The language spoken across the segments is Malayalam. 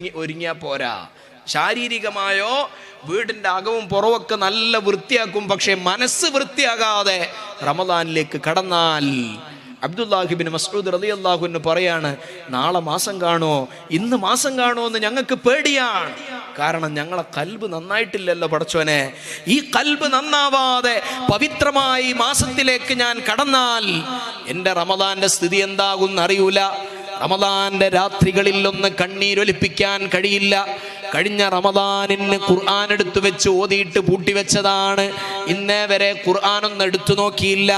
ഒരുങ്ങിയാൽ പോരാ. ശാരീരികമായോ വീടിൻ്റെ അകവും പുറവൊക്കെ നല്ല വൃത്തിയാക്കും, പക്ഷേ മനസ്സ് വൃത്തിയാകാതെ റമദാനിലേക്ക് കടന്നാൽ അബ്ദുല്ലാഹിബിൻ മസ്ഊദ് റളിയല്ലാഹു അൻഹു പറയാണ്, നാളെ മാസം കാണോ, ഇന്ന് മാസം കാണോ എന്ന് ഞങ്ങൾക്ക് പേടിയാണ്. കാരണം ഞങ്ങളെ കൽബ് നന്നായിട്ടില്ലല്ലോ പടച്ചോനെ. ഈ കൽബ് നന്നാവാതെ പവിത്രമായി മാസത്തിലേക്ക് ഞാൻ കടന്നാൽ എൻ്റെ റമദാന്റെ സ്ഥിതി എന്താകും അറിയൂല. റമദാന്റെ രാത്രികളിൽ ഒന്ന് കണ്ണീരൊലിപ്പിക്കാൻ കഴിയില്ല. കഴിഞ്ഞ റമദാനിന് ഖുർആൻ എടുത്തു വെച്ച് ഓതിയിട്ട് പൂട്ടിവെച്ചതാണ്. ഇന്നേ വരെ ഖുർആനൊന്നും എടുത്തു നോക്കിയില്ല.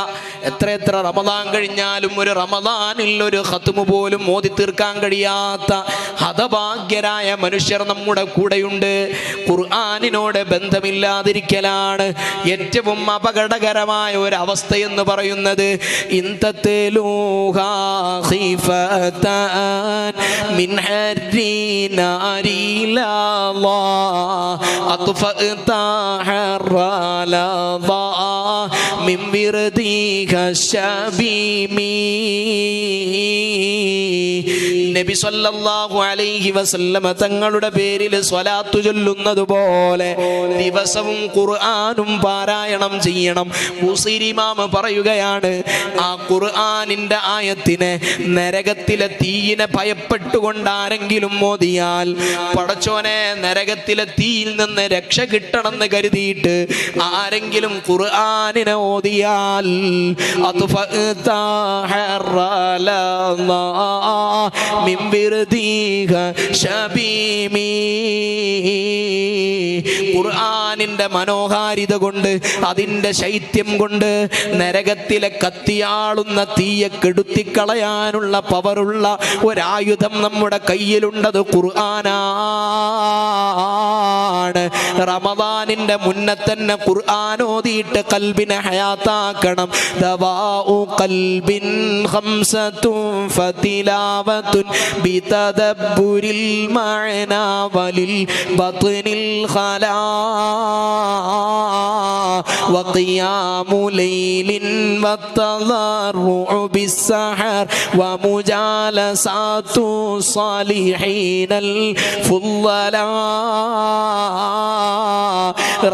എത്ര റമദാൻ കഴിഞ്ഞാലും ഒരു റമദാനിൽ ഒരു ഖത്മ് പോലും ഓതി തീർക്കാൻ കഴിയാത്ത ഹതഭാഗ്യരായ മനുഷ്യർ നമ്മുടെ കൂടെയുണ്ട്. ഖുർആനിനോട് ബന്ധമില്ലാതിരിക്കലാണ് ഏറ്റവും അപകടകരമായ ഒരു അവസ്ഥയെന്ന് പറയുന്നത്. من حرنا ريلا أطفأت حرا لظى من وردك الشبيمي. നബി സല്ലല്ലാഹു അലൈഹി വസല്ലമ തങ്ങളുടെ പേരിൽ സ്വലാത്ത് ചൊല്ലുന്നത് പോലെ ദിവസവും ഖുർആനും പാരായണം ചെയ്യണം. ബുസൈരി ഇമാം പറയുകയാണ്, ആ ഖുർആനിന്റെ ആയത്തിനെ നരകത്തിലെ തീയിനെ ഭയപ്പെട്ടുകൊണ്ട് ആരെങ്കിലും ഓതിയാൽ, പടച്ചോനെ നരകത്തിലെ തീയിൽ നിന്ന് രക്ഷ കിട്ടണമെന്ന് കരുതിയിട്ട് ആരെങ്കിലും ഖുർആനിനെ ഓതിയാൽ ഖുർആനിന്റെ മനോഹാരിത കൊണ്ട്, അതിന്റെ ശൈത്യം കൊണ്ട് നരകത്തിലെ കത്തിയാളുന്ന തീയെ കെടുത്തിക്കളയാനുള്ള പവറുള്ള ഒരായുധം നമ്മുടെ കയ്യിലുണ്ടത് ഖുർആനാണ്. റമദാനിന്റെ മുന്നേ തന്നെ ഖുർആൻ ഓതിയിട്ട് കൽബിനെ ഹയാത്താക്കണം. ദവാഉ ഖൽബിൻ ഖംസതുൻ ഫതിലാവതുൻ ബിതദബ്ബുരിൽ മഅനാ വലിൽ ബത്നിൽ ഖലാ വഖിയാമു ലൈലിൻ വതളറുഉ ബിസ്സഹർ വമുജാലസാതു സാലിഹീനൽ ഫുളലാ.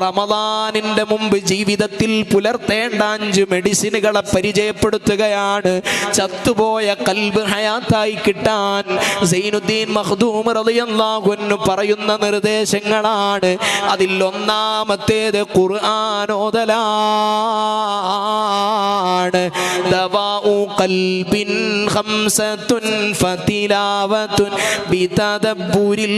റമദാനിന്റെ മുമ്പ് ജീവിതത്തിൽ പുലർത്തേണ്ട 5 മെഡിസിനുകളെ പരിചയപ്പെടുത്തുകയാണ്. ചത്തുപോയ കൽബ് ഹയാത്തായി കിട്ടാൻ സൈനുദ്ദീൻ മഖ്ദൂം റളിയല്ലാഹു അൻഹു പറയുന്ന നിർദ്ദേശങ്ങളാണ്. അതിൽ ഒന്നാമത്തേത് ഖുർആൻ ഓതലാണ്. ദവാഉ ഖൽബിൻ ഖംസതുൻ ഫതിലാവതുൻ ബിതദബ്ബുരിൽ